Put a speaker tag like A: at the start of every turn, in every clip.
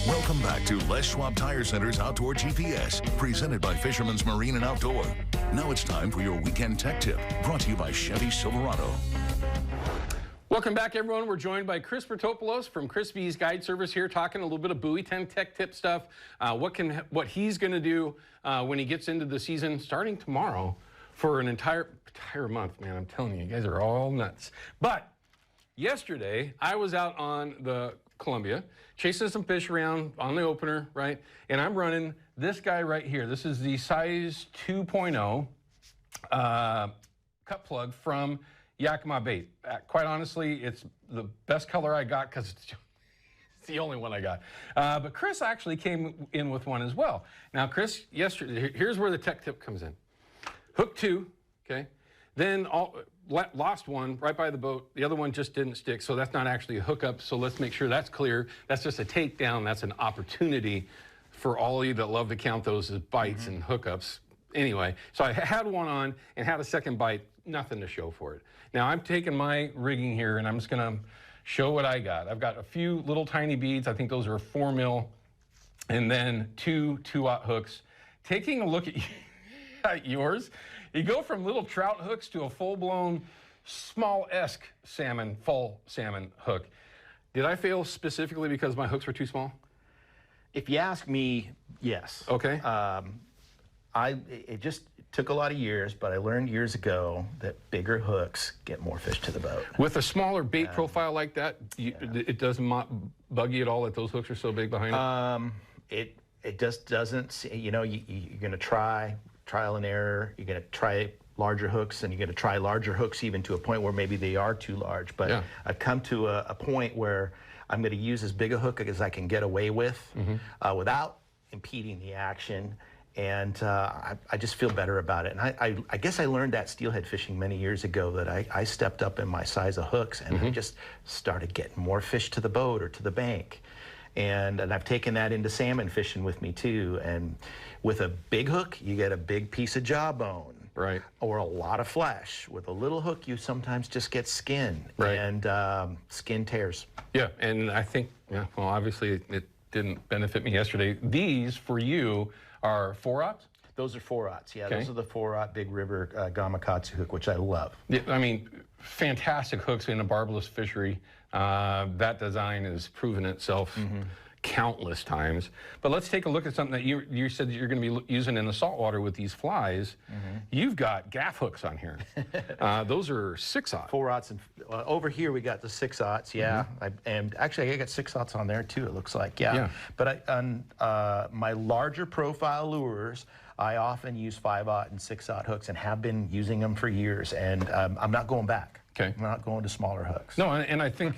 A: Welcome back to Les Schwab Tire Center's Outdoor GPS, presented by Fisherman's Marine and Outdoor. Now it's time for your weekend tech tip, brought to you by Chevy Silverado.
B: Welcome back, everyone. We're joined by Chris Vertopoulos from Chris V's Guide Service here, talking a little bit of Buoy 10 tech tip stuff, what he's going to do when he gets into the season starting tomorrow for an entire month. Man, I'm telling you guys are all nuts. But yesterday, I was out on the Columbia, chasing some fish around on the opener, right? And I'm running this guy right here. This is the size 2.0 cut plug from Yakima Bait. Quite honestly, it's the best color I got because it's the only one I got. But Chris actually came in with one as well. Now, Chris, yesterday, here's where the tech tip comes in. Hook 2, okay? Then lost one right by the boat. The other one just didn't stick, so that's not actually a hookup. So let's make sure that's clear. That's just a takedown. That's an opportunity for all of you that love to count those as bites and hookups. Anyway, so I had one on and had a second bite, nothing to show for it. Now I'm taking my rigging here and I'm just gonna show what I got. I've got a few little tiny beads. I think those are 4 mil, and then two 2-aught hooks. Taking a look at yours, you go from little trout hooks to a full-blown small-esque fall salmon hook. Did I fail specifically because my hooks were too small?
C: If you ask me, yes.
B: Okay.
C: It just took a lot of years, but I learned years ago that bigger hooks get more fish to the boat.
B: With a smaller bait profile like that, it doesn't bug you at all that those hooks are so big behind it?
C: It just doesn't. You know, you're going to try trial and error. You're going to try larger hooks, and you're going to try larger hooks even to a point where maybe they are too large. But I've come to a point where I'm going to use as big a hook as I can get away with without impeding the action. And I just feel better about it. And I guess I learned that steelhead fishing many years ago, that I stepped up in my size of hooks, and I just started getting more fish to the boat or to the bank. And I've taken that into salmon fishing with me too. And with a big hook, you get a big piece of jawbone.
B: Right.
C: Or a lot of flesh. With a little hook, you sometimes just get skin.
B: Right.
C: And skin tears.
B: Yeah, and I think, well, obviously it didn't benefit me yesterday. These, for you, are 4-aughts?
C: Those are 4-aughts, yeah.
B: Okay.
C: Those are the 4-aught Big River Gamakatsu hook, which I love.
B: Yeah, I mean, fantastic hooks in a barbless fishery. That design has proven itself countless times. But let's take a look at something that you said that you're going to be using in the saltwater with these flies. You've got gaff hooks on here. Those are 6-aught.
C: 4-aughts, and over here we got the 6-aughts, yeah. And actually I got 6-aughts on there too, it looks like, yeah. But on my larger profile lures, I often use 5-aught and 6-aught hooks, and have been using them for years, and I'm not going back.
B: Okay.
C: I'm not going to smaller hooks.
B: No, and I think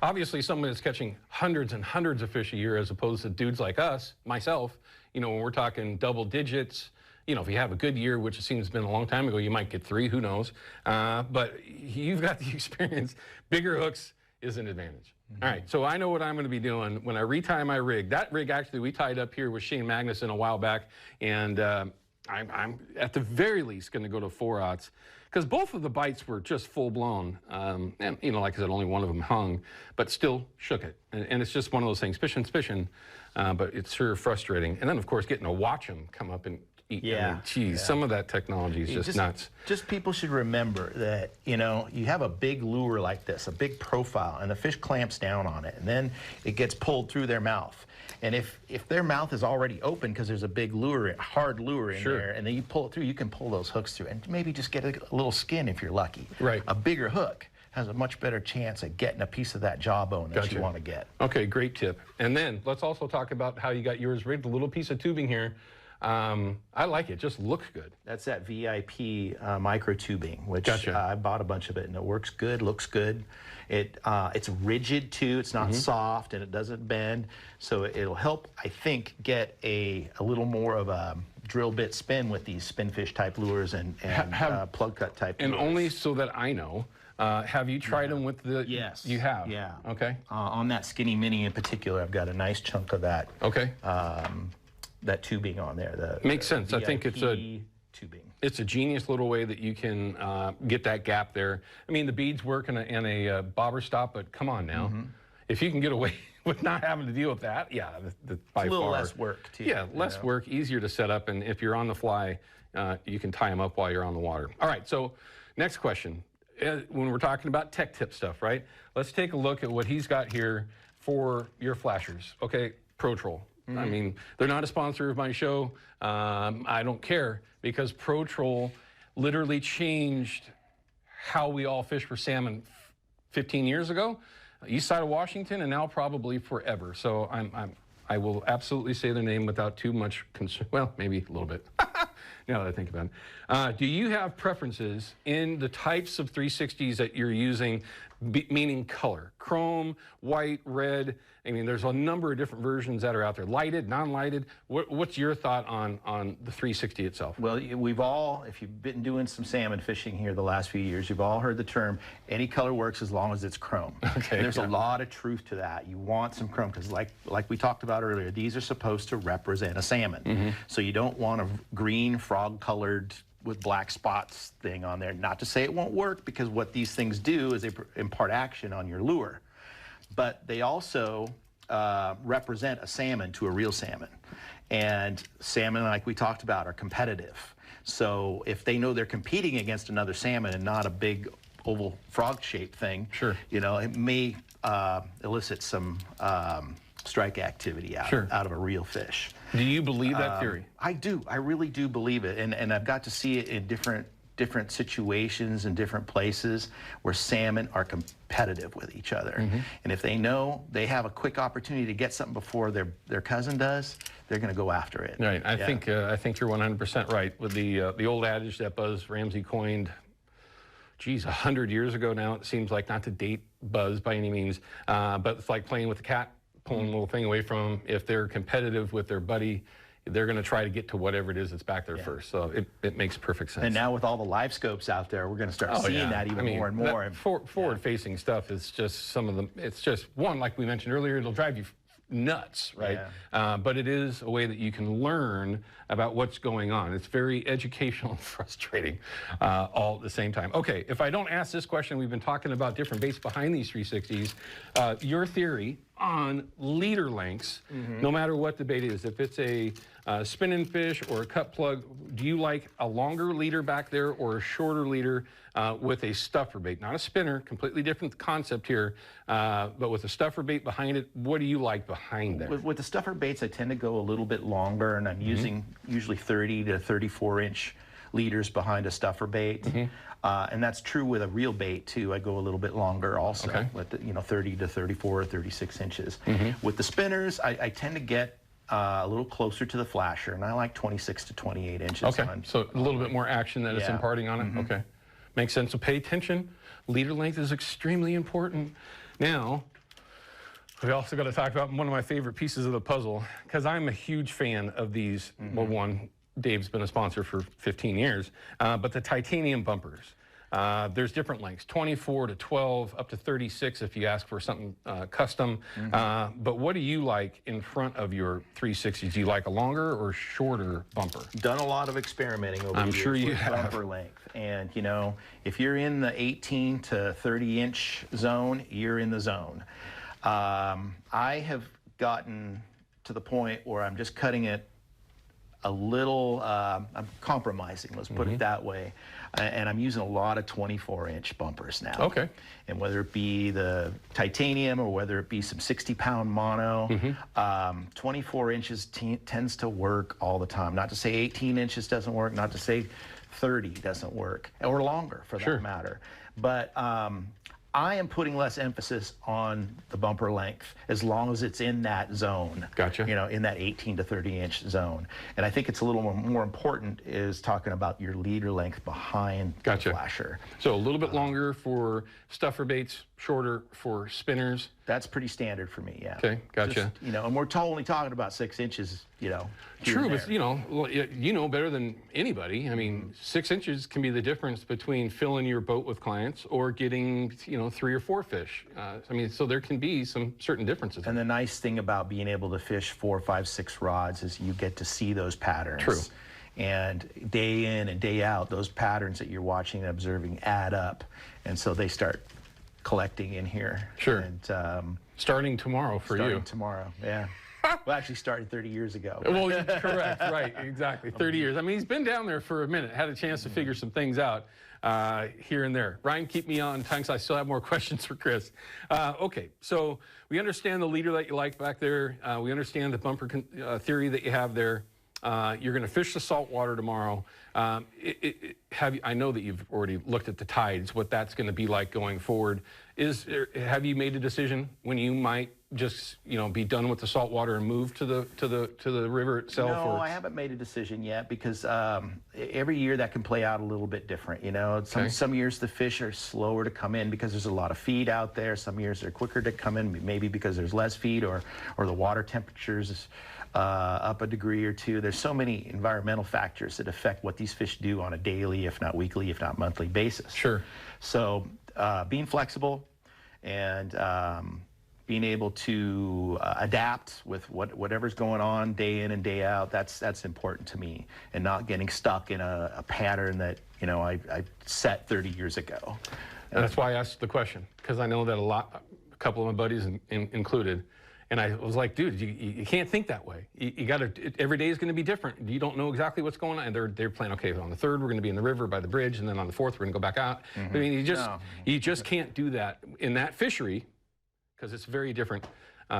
B: obviously someone that's catching hundreds and hundreds of fish a year, as opposed to dudes like us, myself, you know, when we're talking double digits, you know, if you have a good year, which it seems has been a long time ago, you might get 3, who knows? But you've got the experience. Bigger hooks is an advantage. All right, so I know what I'm going to be doing when I retie my rig. That rig, actually, we tied up here with Shane Magnuson a while back, and I'm at the very least going to go to 4-aughts, because both of the bites were just full-blown. And, you know, like I said, only one of them hung, but still shook it. And it's just one of those things, fishing's fishing, but it's sure frustrating. And then, of course, getting to watch them come up and eat.
C: Yeah.
B: I mean, geez, some of that technology is just nuts.
C: Just people should remember that, you know, you have a big lure like this, a big profile, and the fish clamps down on it, and then it gets pulled through their mouth. And if their mouth is already open because there's a big lure, hard lure in there, and then you pull it through, you can pull those hooks through and maybe just get a little skin if you're lucky.
B: Right.
C: A bigger hook has a much better chance at getting a piece of that jawbone that you want to get. Okay,
B: great tip. And then let's also talk about how you got yours rigged. A little piece of tubing here. I like it. Just looks good.
C: That's that VIP micro tubing, which I bought a bunch of it, and it works good, looks good. It's rigid too. It's not soft, and it doesn't bend. So it'll help, I think, get a little more of a drill bit spin with these spinfish type lures and plug cut type lures.
B: And only so that I know, have you tried them with the?
C: Yes.
B: You have?
C: Yeah.
B: Okay.
C: On that skinny mini in particular, I've got a nice chunk of that.
B: Okay.
C: That tubing on there.
B: Makes sense.
C: VIP
B: I think it's a
C: tubing.
B: It's a genius little way that you can get that gap there. I mean, the beads work in a bobber stop, but come on now. If you can get away with not having to deal with that, yeah, by
C: a little
B: far
C: less work too.
B: Yeah, less work, easier to set up, and if you're on the fly, you can tie them up while you're on the water. All right, so next question. When we're talking about tech tip stuff, right? Let's take a look at what he's got here for your flashers. Okay, ProTroll. I mean, they're not a sponsor of my show. I don't care, because ProTroll literally changed how we all fish for salmon 15 years ago, east side of Washington, and now probably forever. So I will absolutely say their name without too much concern. Well, maybe a little bit. Now that I think about it. Do you have preferences in the types of 360s that you're using, meaning color? Chrome, white, red. I mean, there's a number of different versions that are out there. Lighted, non-lighted. What's your thought on the 360 itself?
C: Well, we've all, if you've been doing some salmon fishing here the last few years, you've all heard the term, any color works as long as it's chrome.
B: Okay.
C: And there's a lot of truth to that. You want some chrome, because like we talked about earlier, these are supposed to represent a salmon. So you don't want a green frog-colored with black spots thing on there. Not to say it won't work, because what these things do is they impart action on your lure. But they also represent a salmon to a real salmon. And salmon, like we talked about, are competitive. So if they know they're competing against another salmon and not a big oval frog-shaped thing,
B: sure,
C: you know, it may elicit some strike activity out of a real fish.
B: Do you believe that theory?
C: I do. I really do believe it, and I've got to see it in different situations and different places where salmon are competitive with each other. And if they know they have a quick opportunity to get something before their cousin does, they're going to go after it.
B: Right. I think you're 100% right with the old adage that Buzz Ramsey coined. Geez, 100 years ago now. It seems like, not to date Buzz by any means, but it's like playing with the cat, pulling a little thing away from them. If they're competitive with their buddy, they're going to try to get to whatever it is that's back there first. So it makes perfect sense.
C: And now with all the live scopes out there, we're going to start seeing that even more and more.
B: Forward-facing stuff is just some of them. It's just one, like we mentioned earlier, it'll drive you nuts, right? But it is a way that you can learn about what's going on. It's very educational and frustrating all at the same time. Okay, if I don't ask this question, we've been talking about different baits behind these 360s. Your theory on leader lengths, no matter what the bait is, if it's a spinning fish or a cut plug, do you like a longer leader back there or a shorter leader with a stuffer bait? Not a spinner, completely different concept here, but with a stuffer bait behind it, what do you like behind there?
C: With the stuffer baits, I tend to go a little bit longer, and I'm using usually 30 to 34 inch leaders behind a stuffer bait. And that's true with a real bait too. I go a little bit longer also, with 30 to 34 or 36 inches. With the spinners, I tend to get a little closer to the flasher, and I like 26 to 28 inches.
B: So a little bit more action that it's imparting on it. Okay, makes sense. So pay attention. Leader length is extremely important. Now, we also got to talk about one of my favorite pieces of the puzzle, because I'm a huge fan of these. Well, one, Dave's been a sponsor for 15 years, but the titanium bumpers. There's different lengths, 24 to 12, up to 36 if you ask for something custom. But what do you like in front of your 360s? Do you like a longer or shorter bumper?
C: Done a lot of experimenting over the years with bumper length. And, you know, if you're in the 18 to 30 inch zone, you're in the zone. I have gotten to the point where I'm just cutting it a little, I'm compromising, let's put it that way. And I'm using a lot of 24-inch bumpers now. Okay. And whether it be the titanium or whether it be some 60-pound mono, 24 inches tends to work all the time. Not to say 18 inches doesn't work, not to say 30 doesn't work, or longer for that matter. But I am putting less emphasis on the bumper length as long as it's in that zone. Gotcha. You know, in that 18 to 30 inch zone. And I think it's a little more important is talking about your leader length behind the flasher.
B: So a little bit longer for stuffer baits, shorter for spinners.
C: That's pretty standard for me, yeah.
B: Okay, gotcha.
C: Just, you know, and we're only talking about 6 inches, you know.
B: True, but you know better than anybody. I mean, 6 inches can be the difference between filling your boat with clients or getting, 3 or 4 fish. I mean, so there can be some certain differences.
C: And the nice thing about being able to fish 4, 5, 6 rods is you get to see those patterns. True. And day in and day out, those patterns that you're watching and observing add up. And so they start collecting in here.
B: Sure.
C: And
B: Starting tomorrow for
C: Starting
B: you.
C: tomorrow, yeah. Well, actually started 30 years ago.
B: Well, correct, right, exactly. 30 years. I mean, he's been down there for a minute, had a chance to figure some things out here and there. Ryan, keep me on time because I still have more questions for Chris. Okay, so we understand the leader that you like back there. We understand the bumper theory that you have there. You're going to fish the salt water tomorrow. I know that you've already looked at the tides, what that's going to be like going forward. Have you made a decision when you might just be done with the salt water and move to the river itself?
C: No, I haven't made a decision yet because every year that can play out a little bit different. Some years the fish are slower to come in because there's a lot of feed out there. Some years they're quicker to come in, maybe because there's less feed or the water temperatures is up a degree or two. There's so many environmental factors that affect what these fish do on a daily, if not weekly, if not monthly basis.
B: Sure.
C: So being flexible and being able to adapt with whatever's going on day in and day out, that's important to me, and not getting stuck in a pattern that I set 30 years ago.
B: And that's why I asked the question, because I know that a couple of my buddies included, and I was like, dude, you can't think that way. You got to. Every day is going to be different. You don't know exactly what's going on. And they're playing. Okay, on the 3rd we're going to be in the river by the bridge, and then on the 4th we're going to go back out. I mean, you just can't do that in that fishery, because it's a very different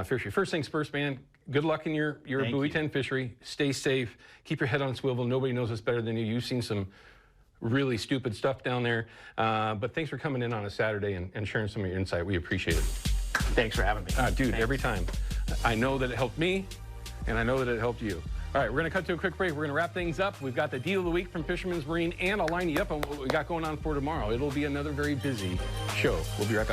B: fishery. First things first, man. Good luck in your Buoy 10 fishery. Stay safe. Keep your head on a swivel. Nobody knows us better than you. You've seen some really stupid stuff down there. But thanks for coming in on a Saturday and sharing some of your insight. We appreciate it.
C: Thanks for having me.
B: Dude,
C: Thanks.
B: Every time. I know that it helped me, and I know that it helped you. All right, we're going to cut to a quick break. We're going to wrap things up. We've got the deal of the week from Fisherman's Marine, and I'll line you up on what we got going on for tomorrow. It'll be another very busy show. We'll be right back.